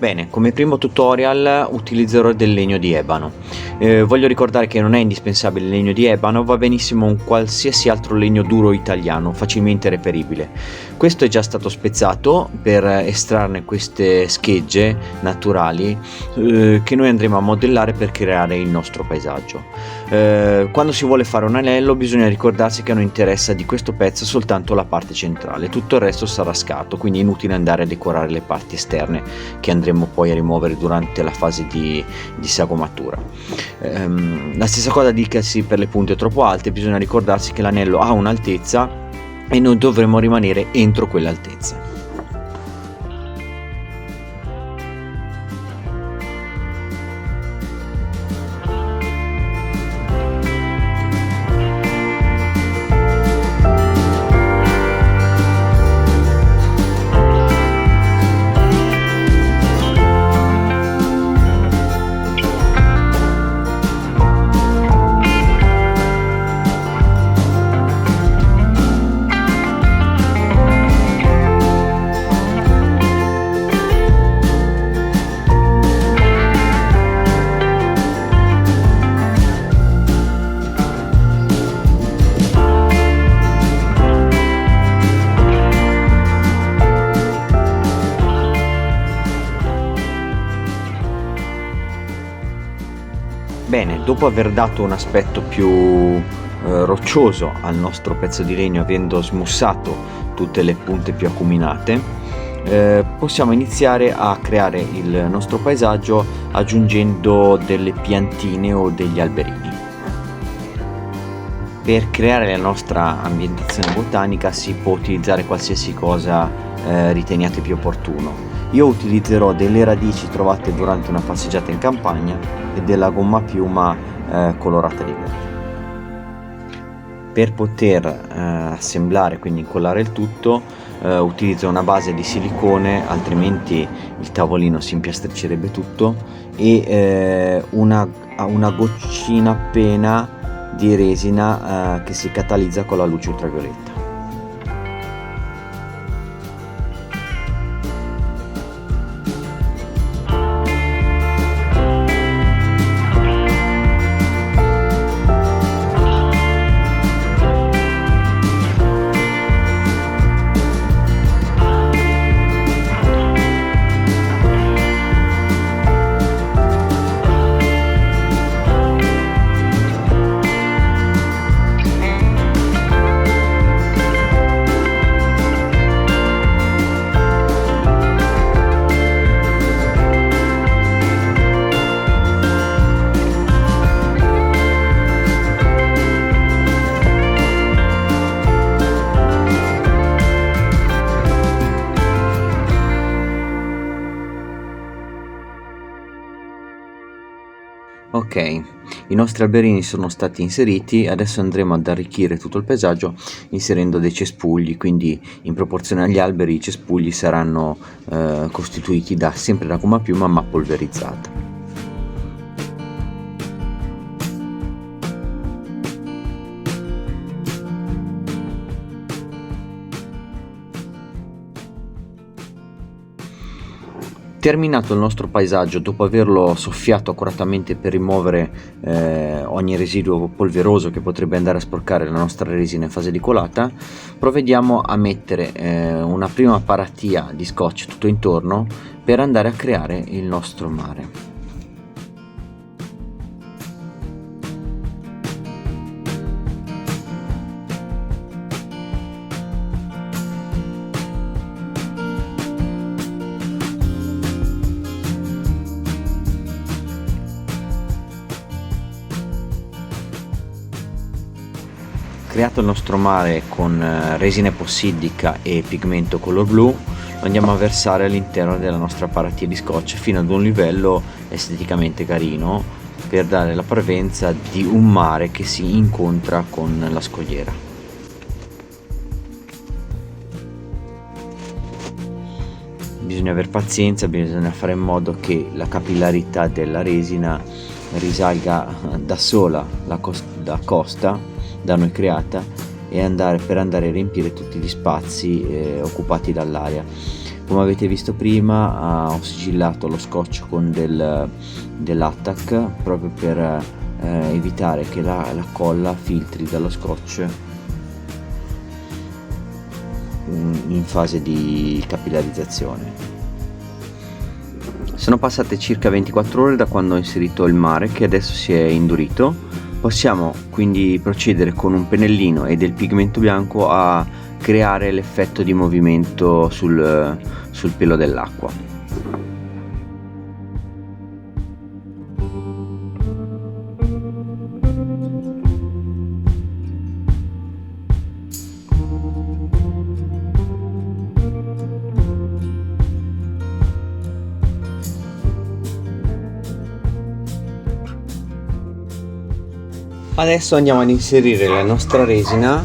Bene, come primo tutorial utilizzerò del legno di ebano. Voglio ricordare che non è indispensabile il legno di ebano, va benissimo un qualsiasi altro legno duro italiano, facilmente reperibile. Questo è già stato spezzato per estrarne queste schegge naturali che noi andremo a modellare per creare il nostro paesaggio. Quando si vuole fare un anello bisogna ricordarsi che non interessa di questo pezzo soltanto la parte centrale, tutto il resto sarà scarto, quindi è inutile andare a decorare le parti esterne che andremo poi a rimuovere durante la fase di sagomatura. La stessa cosa dicasi per le punte troppo alte, bisogna ricordarsi che l'anello ha un'altezza e noi dovremo rimanere entro quell'altezza. Bene, dopo aver dato un aspetto più roccioso al nostro pezzo di legno, avendo smussato tutte le punte più acuminate, possiamo iniziare a creare il nostro paesaggio aggiungendo delle piantine o degli alberini. Per creare la nostra ambientazione botanica si può utilizzare qualsiasi cosa riteniate più opportuno. Io utilizzerò delle radici trovate durante una passeggiata in campagna e della gomma a piuma colorata di verde. Per poter assemblare, quindi incollare il tutto, utilizzo una base di silicone, altrimenti il tavolino si impiastricirebbe tutto, e una goccina appena di resina che si catalizza con la luce ultravioletta. Ok, i nostri alberini sono stati inseriti, adesso andremo ad arricchire tutto il paesaggio inserendo dei cespugli, quindi in proporzione agli alberi i cespugli saranno costituiti sempre da gomma a piuma ma polverizzata. Terminato il nostro paesaggio, dopo averlo soffiato accuratamente per rimuovere ogni residuo polveroso che potrebbe andare a sporcare la nostra resina in fase di colata, provvediamo a mettere una prima paratia di scotch tutto intorno per andare a creare il nostro mare. Creato il nostro mare con resina epossiddica e pigmento color blu, lo andiamo a versare all'interno della nostra paratia di scotch fino ad un livello esteticamente carino, per dare la parvenza di un mare che si incontra con la scogliera. Bisogna aver pazienza, bisogna fare in modo che la capillarità della resina risalga da sola la costa da noi creata e per andare a riempire tutti gli spazi occupati dall'aria. Come avete visto prima ho sigillato lo scotch con dell'attack proprio per evitare che la colla filtri dallo scotch in fase di capillarizzazione. Sono passate circa 24 ore da quando ho inserito il mare, che adesso si è indurito. Possiamo quindi procedere con un pennellino e del pigmento bianco a creare l'effetto di movimento sul pelo dell'acqua. Adesso andiamo ad inserire la nostra resina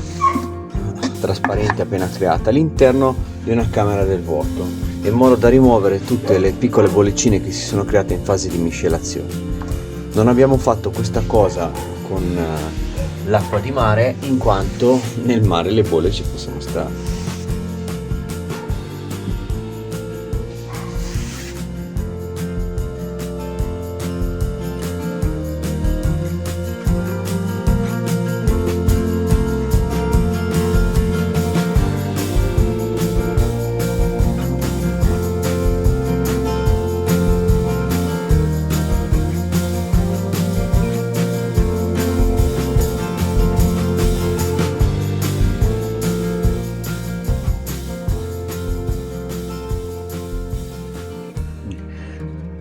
trasparente appena creata all'interno di una camera del vuoto, in modo da rimuovere tutte le piccole bollicine che si sono create in fase di miscelazione. Non abbiamo fatto questa cosa con l'acqua di mare in quanto nel mare le bolle ci possono stare.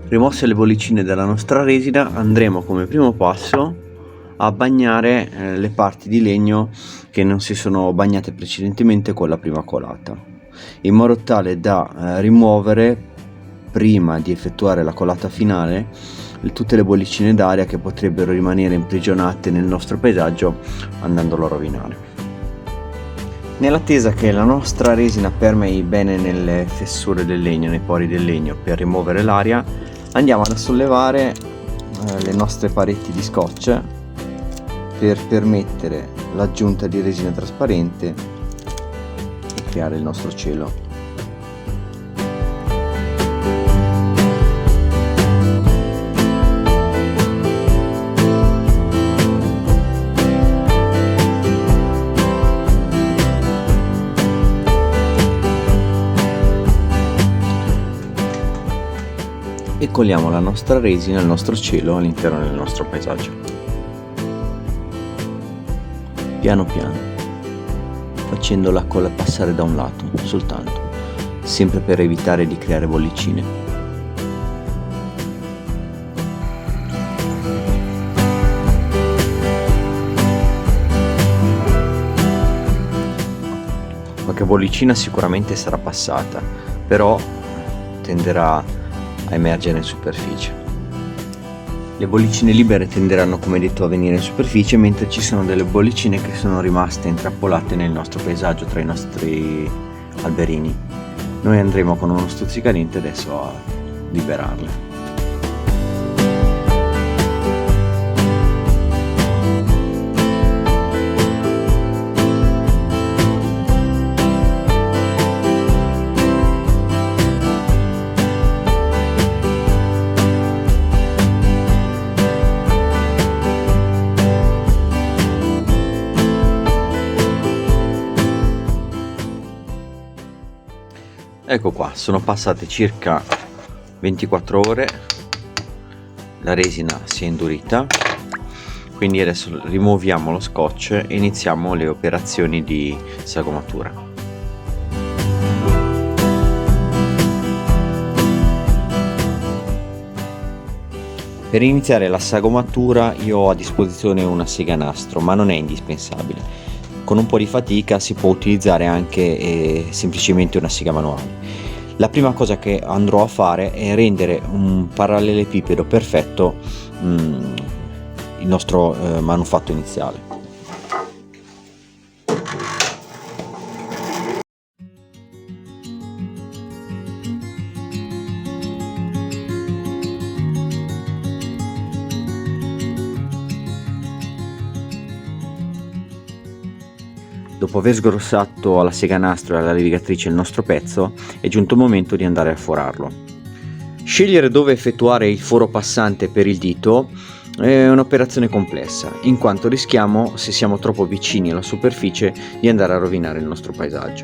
Rimosse le bollicine dalla nostra resina, andremo come primo passo a bagnare le parti di legno che non si sono bagnate precedentemente con la prima colata, in modo tale da rimuovere, prima di effettuare la colata finale, tutte le bollicine d'aria che potrebbero rimanere imprigionate nel nostro paesaggio, andandolo a rovinare. Nell'attesa che la nostra resina permei bene nelle fessure del legno, nei pori del legno, per rimuovere l'aria, andiamo a sollevare le nostre pareti di scotch per permettere l'aggiunta di resina trasparente e creare il nostro cielo. E colliamo la nostra resina, il nostro cielo all'interno del nostro paesaggio. Piano piano, facendo la colla passare da un lato soltanto, sempre per evitare di creare bollicine. Qualche bollicina sicuramente sarà passata, però tenderà a emergere in superficie. Le bollicine libere tenderanno, come detto, a venire in superficie, mentre ci sono delle bollicine che sono rimaste intrappolate nel nostro paesaggio tra i nostri alberini. Noi andremo con uno stuzzicadente adesso a liberarle. Ecco qua, sono passate circa 24 ore, la resina si è indurita, quindi adesso rimuoviamo lo scotch e iniziamo le operazioni di sagomatura. Per iniziare la sagomatura io ho a disposizione una sega nastro, ma non è indispensabile. Con un po' di fatica si può utilizzare anche semplicemente una sega manuale. La prima cosa che andrò a fare è rendere un parallelepipedo perfetto il nostro manufatto iniziale. Dopo aver sgrossato alla seganastro e alla levigatrice il nostro pezzo, è giunto il momento di andare a forarlo. Scegliere dove effettuare il foro passante per il dito è un'operazione complessa, in quanto rischiamo, se siamo troppo vicini alla superficie, di andare a rovinare il nostro paesaggio.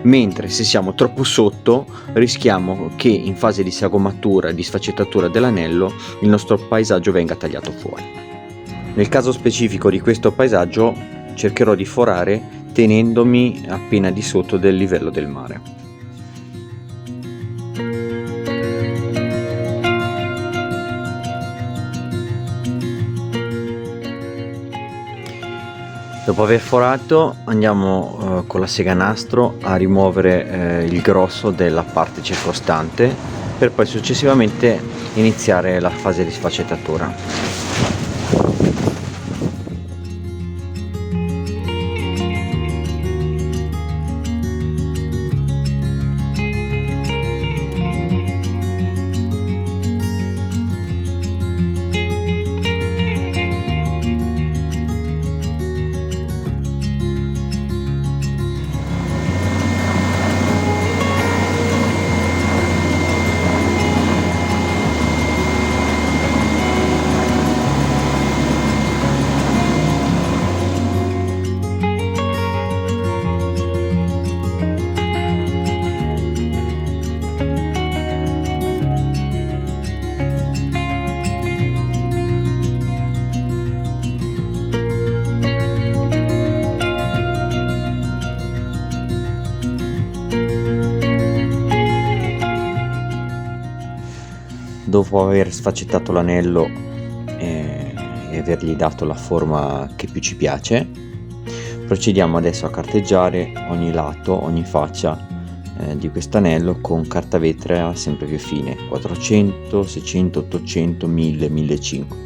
Mentre se siamo troppo sotto, rischiamo che in fase di sagomatura e di sfaccettatura dell'anello il nostro paesaggio venga tagliato fuori. Nel caso specifico di questo paesaggio cercherò di forare tenendomi appena di sotto del livello del mare. Dopo aver forato andiamo con la seganastro a rimuovere il grosso della parte circostante per poi successivamente iniziare la fase di sfaccettatura. Dopo aver sfaccettato l'anello e avergli dato la forma che più ci piace, procediamo adesso a carteggiare ogni lato, ogni faccia di questo anello con carta vetrea sempre più fine, 400, 600, 800, 1000, 1500.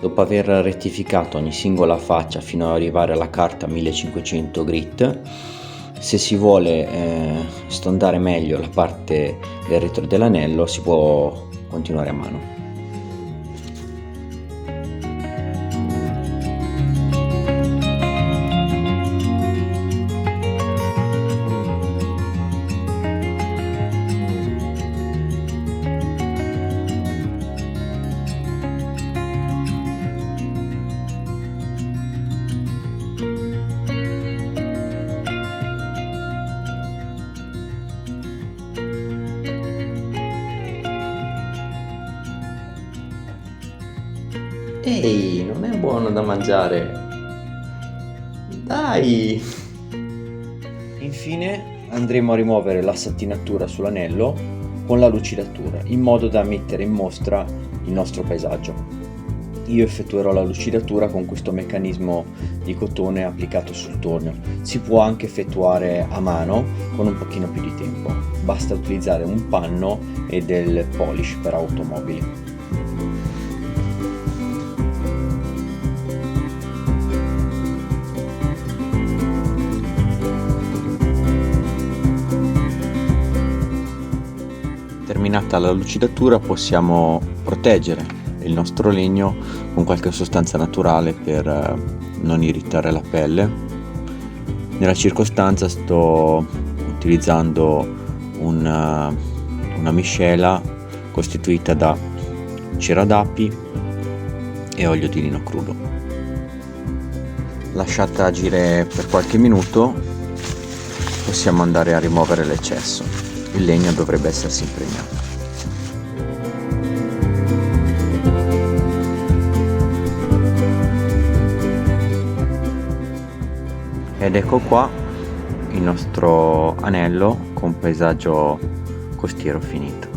Dopo aver rettificato ogni singola faccia fino ad arrivare alla carta 1500 grit, se si vuole stondare meglio la parte del retro dell'anello si può continuare a mano. Ehi, non è buono da mangiare! Dai! Infine andremo a rimuovere la sattinatura sull'anello con la lucidatura, in modo da mettere in mostra il nostro paesaggio. Io effettuerò la lucidatura con questo meccanismo di cotone applicato sul tornio. Si può anche effettuare a mano con un pochino più di tempo. Basta utilizzare un panno e del polish per automobili. Terminata la lucidatura possiamo proteggere il nostro legno con qualche sostanza naturale per non irritare la pelle. Nella circostanza sto utilizzando una miscela costituita da cera d'api e olio di lino crudo. Lasciata agire per qualche minuto possiamo andare a rimuovere l'eccesso. Il legno dovrebbe essersi impregnato. Ed ecco qua il nostro anello con paesaggio costiero finito.